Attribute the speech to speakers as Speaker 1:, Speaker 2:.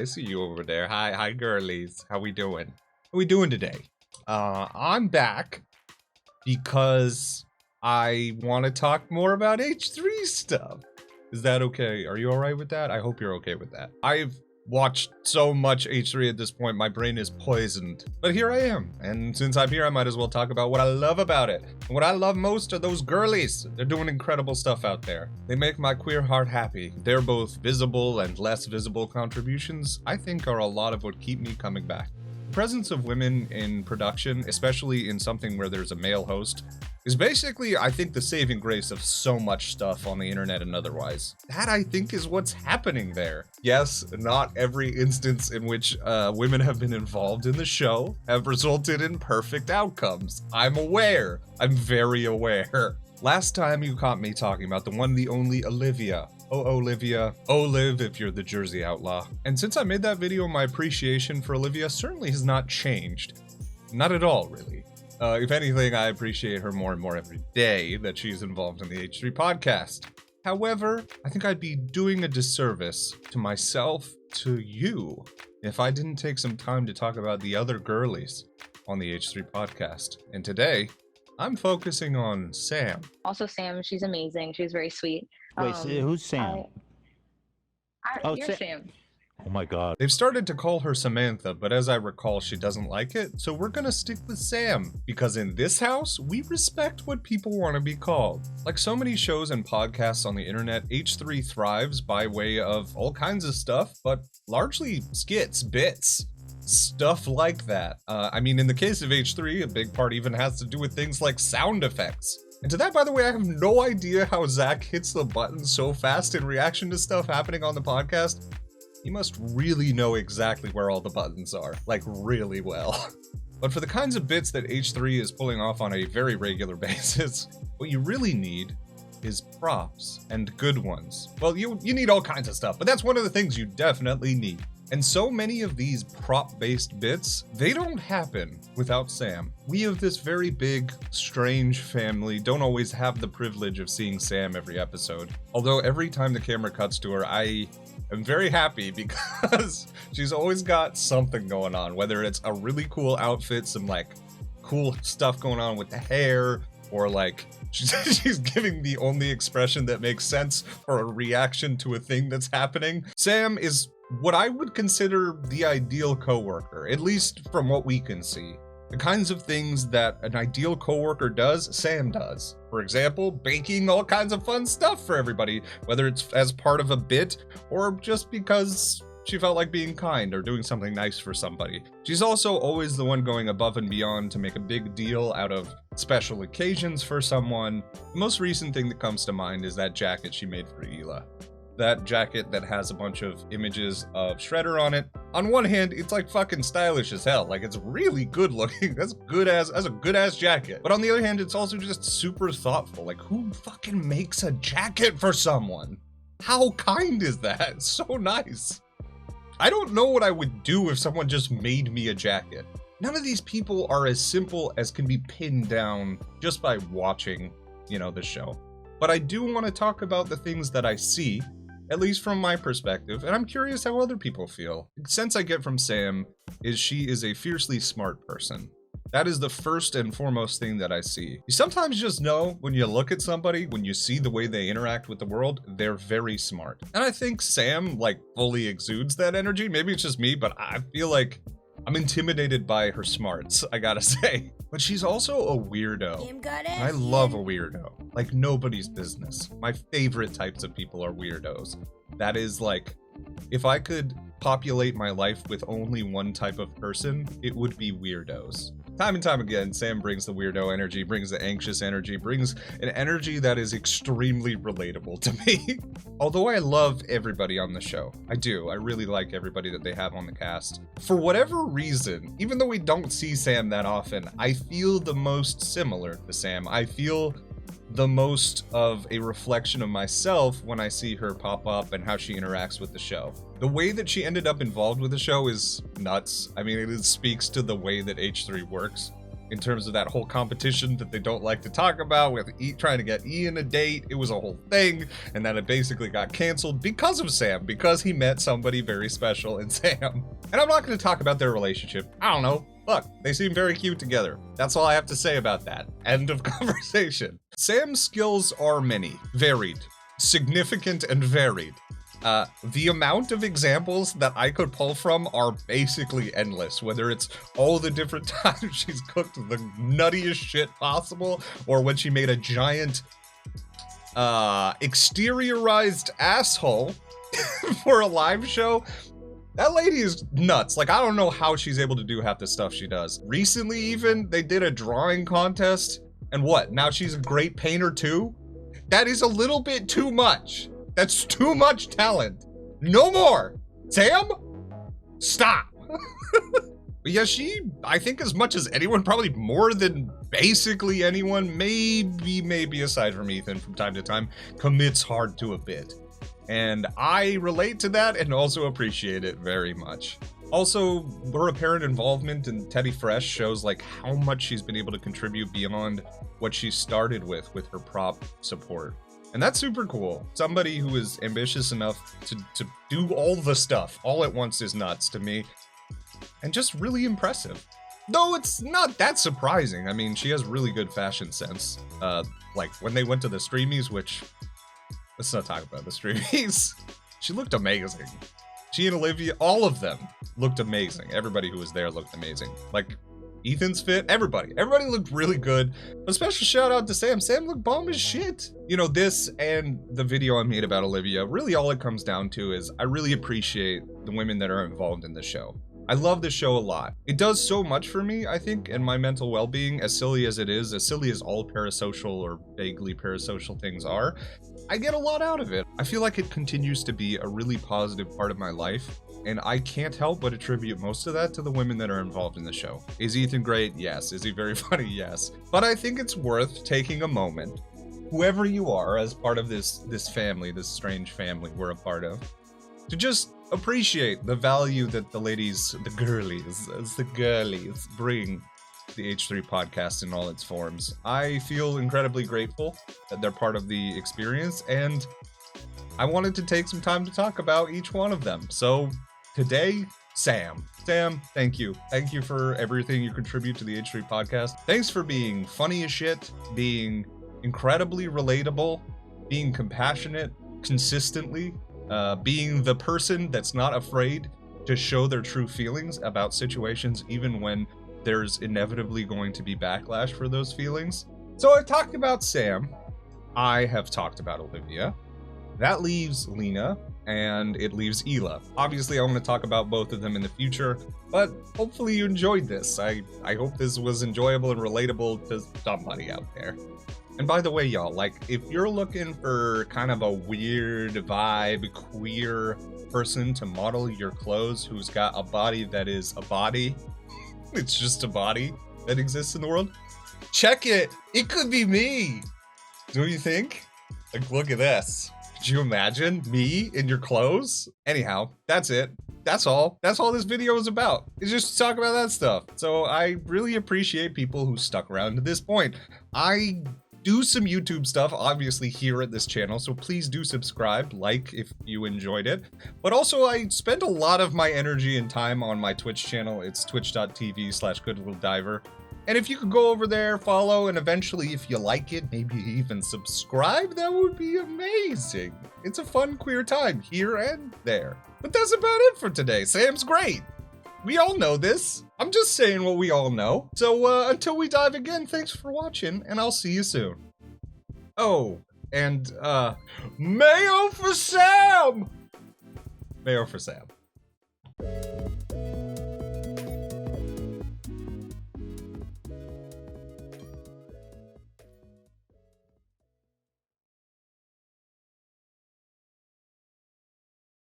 Speaker 1: I see you over there. Hi, girlies. How we doing? How we doing today? I'm back because I want to talk more about H3 stuff. Is that okay? Are you alright with that? I hope you're okay with that. I've watched so much H3 at this point, my brain is poisoned. But here I am, and since I'm here, I might as well talk about what I love about it. And what I love most are those girlies. They're doing incredible stuff out there. They make my queer heart happy. They're both visible and less visible contributions, I think, are a lot of what keep me coming back. The presence of women in production, especially in something where there's a male host, is basically, I think, the saving grace of so much stuff on the internet and otherwise. That, I think, is what's happening there. Yes, not every instance in which women have been involved in the show have resulted in perfect outcomes. I'm aware. I'm very aware. Last time you caught me talking about the one, the only Olivia. Oh, Olivia. Olive if you're the Jersey outlaw. And since I made that video, my appreciation for Olivia certainly has not changed. Not at all, really. If anything, I appreciate her more and more every day that she's involved in the H3 podcast. However, I think I'd be doing a disservice to myself, to you, if I didn't take some time to talk about the other girlies on the H3 podcast. And today, I'm focusing on Sam.
Speaker 2: Also, Sam, she's amazing. She's very sweet.
Speaker 3: Wait, who's Sam?
Speaker 2: You're Sam.
Speaker 3: Oh my god.
Speaker 1: They've started to call her Samantha, but as I recall, she doesn't like it, so we're gonna stick with Sam. Because in this house, we respect what people want to be called. Like so many shows and podcasts on the internet, H3 thrives by way of all kinds of stuff, but largely skits, bits, stuff like that. I mean, in the case of H3, a big part even has to do with things like sound effects. And to that, by the way, I have no idea how Zach hits the button so fast in reaction to stuff happening on the podcast. He must really know exactly where all the buttons are, like really well. But for the kinds of bits that H3 is pulling off on a very regular basis, what you really need is props, and good ones. Well, you need all kinds of stuff, but that's one of the things you definitely need. And so many of these prop-based bits, they don't happen without Sam. We have this very big, strange family, don't always have the privilege of seeing Sam every episode. Although every time the camera cuts to her, I'm very happy because she's always got something going on, whether it's a really cool outfit, some like cool stuff going on with the hair, or like she's giving the only expression that makes sense for a reaction to a thing that's happening. Sam is what I would consider the ideal coworker, at least from what we can see. The kinds of things that an ideal coworker does, Sam does. For example, baking all kinds of fun stuff for everybody, whether it's as part of a bit or just because she felt like being kind or doing something nice for somebody. She's also always the one going above and beyond to make a big deal out of special occasions for someone. The most recent thing that comes to mind is that jacket she made for Hila. That jacket that has a bunch of images of Shredder on it. On one hand, it's like fucking stylish as hell. Like, it's really good looking. That's a good ass jacket. But on the other hand, it's also just super thoughtful. Like, who fucking makes a jacket for someone? How kind is that? It's so nice. I don't know what I would do if someone just made me a jacket. None of these people are as simple as can be pinned down just by watching, the show. But I do want to talk about the things that I see, at least from my perspective, and I'm curious how other people feel. The sense I get from Sam is she is a fiercely smart person. That is the first and foremost thing that I see. You sometimes just know when you look at somebody, when you see the way they interact with the world, they're very smart. And I think Sam, fully exudes that energy. Maybe it's just me, but I feel like I'm intimidated by her smarts, I gotta say. But she's also a weirdo. I love a weirdo. Like nobody's business. My favorite types of people are weirdos. That is if I could populate my life with only one type of person, it would be weirdos. Time and time again, Sam brings the weirdo energy, brings the anxious energy, brings an energy that is extremely relatable to me. Although I love everybody on the show. I do. I really like everybody that they have on the cast. For whatever reason, even though we don't see Sam that often, I feel the most similar to Sam. I feel the most of a reflection of myself when I see her pop up and how she interacts with the show. The way that she ended up involved with the show is nuts. I mean, it speaks to the way that H3 works. in terms of that whole competition that they don't like to talk about with trying to get Ian a date. It was a whole thing, and then it basically got canceled because of Sam, because he met somebody very special in Sam. And I'm not going to talk about their relationship. I don't know. Look, they seem very cute together. That's all I have to say about that. End of conversation. Sam's skills are many, varied, significant, and varied. The amount of examples that I could pull from are basically endless, whether it's all the different times she's cooked the nuttiest shit possible, or when she made a giant, exteriorized asshole for a live show. That lady is nuts. Like, I don't know how she's able to do half the stuff she does. Recently, even, they did a drawing contest, and what? Now she's a great painter too? That is a little bit too much. That's too much talent. No more. Sam, stop. But yeah, I think as much as anyone, probably more than basically anyone, maybe aside from Ethan from time to time, commits hard to a bit. And I relate to that and also appreciate it very much. Also, her apparent involvement in Teddy Fresh shows like how much she's been able to contribute beyond what she started with her prop support. And that's super cool. Somebody who is ambitious enough to do all the stuff all at once is nuts to me. And just really impressive. Though it's not that surprising. I mean, she has really good fashion sense. Like when they went to the Streamies, which, let's not talk about the Streamies. She looked amazing. She and Olivia, all of them looked amazing. Everybody who was there looked amazing. Like, Ethan's fit, everybody looked really good. A special shout out to Sam. Sam looked bomb as shit. You know, this and the video I made about Olivia, really all it comes down to is I really appreciate the women that are involved in the show. I love this show a lot. It does so much for me, I think, and my mental well-being, as silly as it is, as silly as all parasocial or vaguely parasocial things are, I get a lot out of it. I feel like it continues to be a really positive part of my life. And I can't help but attribute most of that to the women that are involved in the show. Is Ethan great? Yes. Is he very funny? Yes. But I think it's worth taking a moment, whoever you are, as part of this family, this strange family we're a part of, to just appreciate the value that the ladies, the girlies bring to the H3 podcast in all its forms. I feel incredibly grateful that they're part of the experience, and I wanted to take some time to talk about each one of them. So today, Sam, thank you. Thank you for everything you contribute to the H3 podcast. Thanks for being funny as shit, being incredibly relatable, being compassionate consistently, being the person that's not afraid to show their true feelings about situations, even when there's inevitably going to be backlash for those feelings. So I've talked about Sam. I have talked about Olivia. That leaves Lena, and it leaves Hila. Obviously, I want to talk about both of them in the future, but hopefully you enjoyed this. I hope this was enjoyable and relatable to somebody out there. And by the way, y'all, like, if you're looking for kind of a weird vibe, queer person to model your clothes who's got a body that is a body, it's just a body that exists in the world, check it. It could be me. Do you think? Like, look at this. Could you imagine me in your clothes? Anyhow, that's it. That's all. That's all this video is about. It's just to talk about that stuff. So I really appreciate people who stuck around to this point. I do some YouTube stuff, obviously, here at this channel, so please do subscribe, like if you enjoyed it. But also, I spend a lot of my energy and time on my Twitch channel. It's twitch.tv/goodlittlediver. And if you could go over there, follow, and eventually, if you like it, maybe even subscribe, that would be amazing. It's a fun, queer time here and there. But that's about it for today. Sam's great. We all know this. I'm just saying what we all know. So until we dive again, thanks for watching, and I'll see you soon. Oh, and MAYO for Sam! MAYO for Sam.